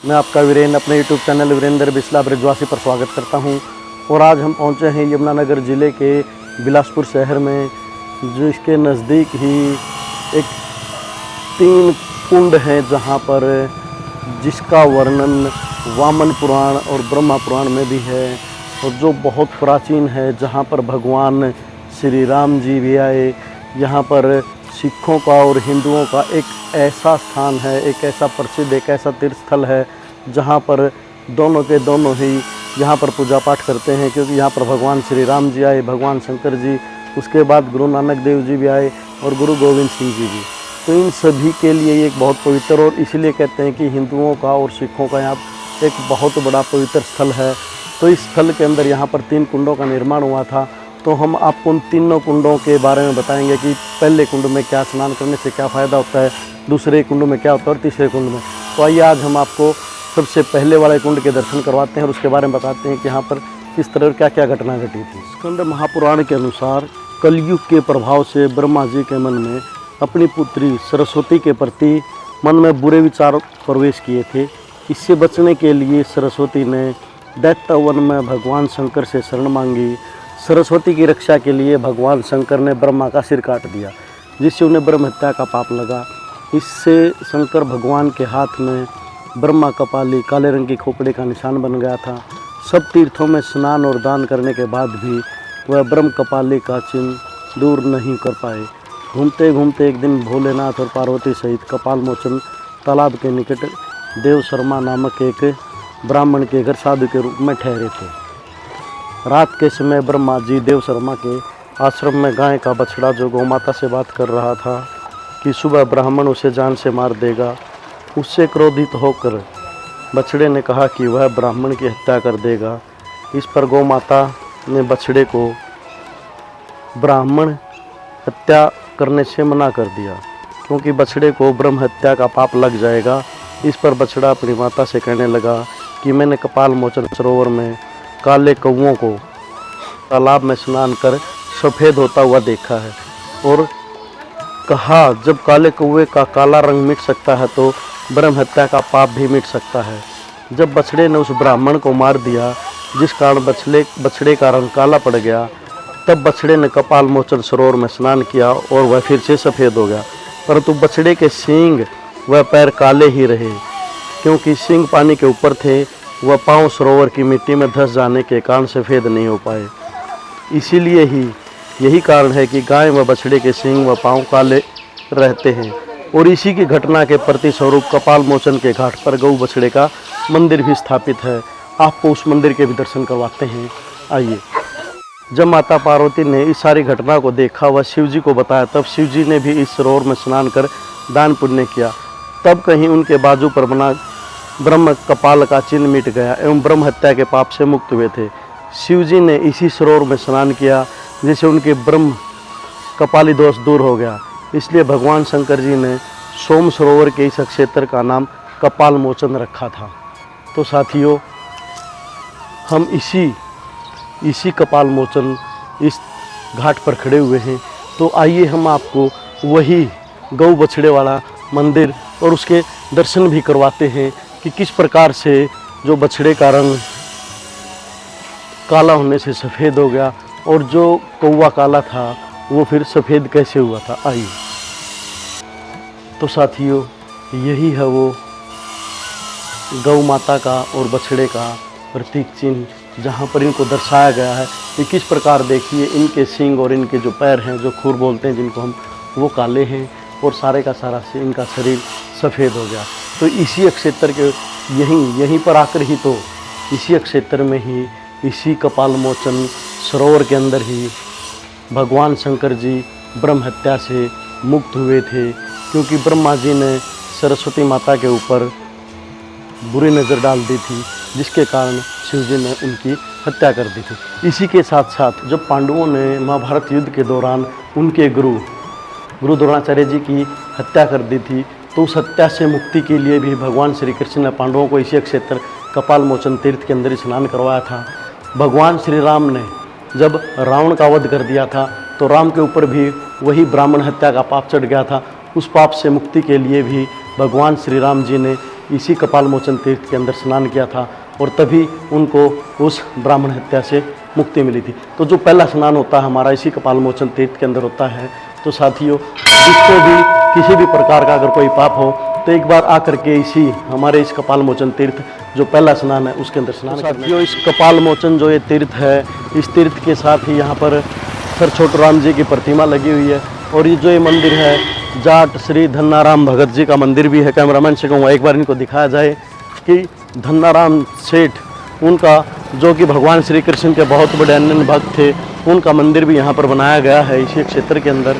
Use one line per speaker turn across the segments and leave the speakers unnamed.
मैं आपका वीरेंद्र अपने यूट्यूब चैनल वीरेंद्र बिस्ला ब्रजवासी पर स्वागत करता हूं। और आज हम पहुंचे हैं यमुनानगर ज़िले के बिलासपुर शहर में, जो इसके नज़दीक ही एक 3 कुंड हैं जहां पर जिसका वर्णन वामन पुराण और ब्रह्मा पुराण में भी है, और जो बहुत प्राचीन है, जहां पर भगवान श्री राम जी भी आए। यहाँ पर सिखों का और हिंदुओं का एक ऐसा स्थान है, एक ऐसा प्रसिद्ध, एक ऐसा तीर्थ स्थल है जहाँ पर दोनों के दोनों ही यहाँ पर पूजा पाठ करते हैं, क्योंकि यहाँ पर भगवान श्री राम जी आए, भगवान शंकर जी, उसके बाद गुरु नानक देव जी भी आए और गुरु गोविंद सिंह जी भी। तो इन सभी के लिए एक बहुत पवित्र, और इसलिए कहते हैं कि हिंदुओं का और सिखों का यहाँ एक बहुत बड़ा पवित्र स्थल है। तो इस स्थल के अंदर यहाँ पर 3 कुंडों का निर्माण हुआ था। तो हम आपको उन तीनों कुंडों के बारे में बताएंगे कि पहले कुंड में क्या स्नान करने से क्या फ़ायदा होता है, दूसरे कुंड में क्या होता है और तीसरे कुंड में। तो आइए आज हम आपको सबसे पहले वाले कुंड के दर्शन करवाते हैं और उसके बारे में बताते हैं कि यहाँ पर किस तरह क्या क्या घटना घटी थी। स्कंद महापुराण के अनुसार कलयुग के प्रभाव से ब्रह्मा जी के मन में अपनी पुत्री सरस्वती के प्रति मन में बुरे विचार प्रवेश किए थे। इससे बचने के लिए सरस्वती ने दैत्य वन में भगवान शंकर से शरण मांगी। सरस्वती की रक्षा के लिए भगवान शंकर ने ब्रह्मा का सिर काट दिया, जिससे उन्हें ब्रह्म हत्या का पाप लगा। इससे शंकर भगवान के हाथ में ब्रह्मा कपाली काले रंग की खोपड़ी का निशान बन गया था। सब तीर्थों में स्नान और दान करने के बाद भी वह ब्रह्म कपाली का चिन्ह दूर नहीं कर पाए। घूमते घूमते एक दिन भोलेनाथ और पार्वती सहित कपाल मोचन तालाब के निकट देव शर्मा नामक एक ब्राह्मण के घर साधु के रूप में ठहरे थे। रात के समय ब्रह्मा जी देव शर्मा के आश्रम में गाय का बछड़ा जो गौ माता से बात कर रहा था कि सुबह ब्राह्मण उसे जान से मार देगा, उससे क्रोधित होकर बछड़े ने कहा कि वह ब्राह्मण की हत्या कर देगा। इस पर गौ माता ने बछड़े को ब्राह्मण हत्या करने से मना कर दिया, क्योंकि बछड़े को ब्रह्म हत्या का पाप लग जाएगा। इस पर बछड़ा अपनी माता से कहने लगा कि मैंने कपाल मोचन सरोवर में काले कौवों को तालाब में स्नान कर सफ़ेद होता हुआ देखा है, और कहा जब काले कौवे का काला रंग मिट सकता है तो ब्रह्म हत्या का पाप भी मिट सकता है। जब बछड़े ने उस ब्राह्मण को मार दिया, जिस कारण बछड़े का रंग काला पड़ गया, तब बछड़े ने कपाल मोचन सरोवर में स्नान किया और वह फिर से सफ़ेद हो गया। परंतु बछड़े के सींग व पैर काले ही रहे, क्योंकि सींग पानी के ऊपर थे। वह पांव सरोवर की मिट्टी में धंस जाने के कारण सफ़ेद नहीं हो पाए। इसीलिए यही कारण है कि गाय व बछड़े के सींग व पांव काले रहते हैं। और इसी की घटना के प्रति स्वरूप कपाल मोचन के घाट पर गौ बछड़े का मंदिर भी स्थापित है। आपको उस मंदिर के भी दर्शन करवाते हैं, आइए। जब माता पार्वती ने इस सारी घटना को देखा व शिव जी को बताया, तब शिव जी ने भी इस सरोवर में स्नान कर दान पुण्य किया। तब कहीं उनके बाजू पर बना ब्रह्म कपाल का चिन्ह मिट गया एवं ब्रह्म हत्या के पाप से मुक्त हुए थे। शिव जी ने इसी सरोवर में स्नान किया, जिससे उनके ब्रह्म कपाली दोष दूर हो गया। इसलिए भगवान शंकर जी ने सोम सरोवर के इस क्षेत्र का नाम कपाल मोचन रखा था। तो साथियों, हम इसी कपाल मोचन इस घाट पर खड़े हुए हैं। तो आइए हम आपको वही गौ बछड़े वाला मंदिर और उसके दर्शन भी करवाते हैं कि किस प्रकार से जो बछड़े का रंग काला होने से सफ़ेद हो गया और जो कौवा काला था वो फिर सफ़ेद कैसे हुआ था। आइए। तो साथियों, यही है वो गौ माता का और बछड़े का प्रतीक चिन्ह, जहाँ पर इनको दर्शाया गया है कि किस प्रकार देखिए इनके सींग और इनके जो पैर हैं, जो खुर बोलते हैं जिनको हम, वो काले हैं और सारे का सारा से इनका शरीर सफ़ेद हो गया। तो इसी क्षेत्र के यहीं पर आकर ही, तो इसी क्षेत्र में ही, इसी कपाल मोचन सरोवर के अंदर ही भगवान शंकर जी ब्रह्म हत्या से मुक्त हुए थे, क्योंकि ब्रह्मा जी ने सरस्वती माता के ऊपर बुरी नज़र डाल दी थी, जिसके कारण शिव जी ने उनकी हत्या कर दी थी। इसी के साथ साथ जब पांडवों ने महाभारत युद्ध के दौरान उनके गुरु द्रोणाचार्य जी की हत्या कर दी थी, तो उस हत्या से मुक्ति के लिए भी भगवान श्री कृष्ण ने पांडवों को इसी क्षेत्र कपाल मोचन तीर्थ के अंदर ही स्नान करवाया था। भगवान श्री राम ने जब रावण का वध कर दिया था, तो राम के ऊपर भी वही ब्राह्मण हत्या का पाप चढ़ गया था। उस पाप से मुक्ति के लिए भी भगवान श्री राम जी ने इसी कपाल मोचन तीर्थ के अंदर स्नान किया था और तभी उनको उस ब्राह्मण हत्या से मुक्ति मिली थी। तो जो पहला स्नान होता है हमारा इसी कपाल मोचन तीर्थ के अंदर होता है। तो साथियों, जिसको भी किसी भी प्रकार का अगर कोई पाप हो तो एक बार आकर के इसी हमारे इस कपाल मोचन तीर्थ जो पहला स्नान है उसके अंदर स्नान। साथियों, इस कपाल मोचन जो ये तीर्थ है, इस तीर्थ के साथ ही यहाँ पर सर छोटू राम जी की प्रतिमा लगी हुई है। और ये जो ये मंदिर है, जाट श्री धन्नाराम भगत जी का मंदिर भी है। कैमरामैन से कहूँगा एक बार इनको दिखाया जाए कि धन्नाराम सेठ, उनका जो कि भगवान श्री कृष्ण के बहुत बड़े अनन्य भक्त थे, उनका मंदिर भी यहाँ पर बनाया गया है इसी क्षेत्र के अंदर।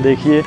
देखिए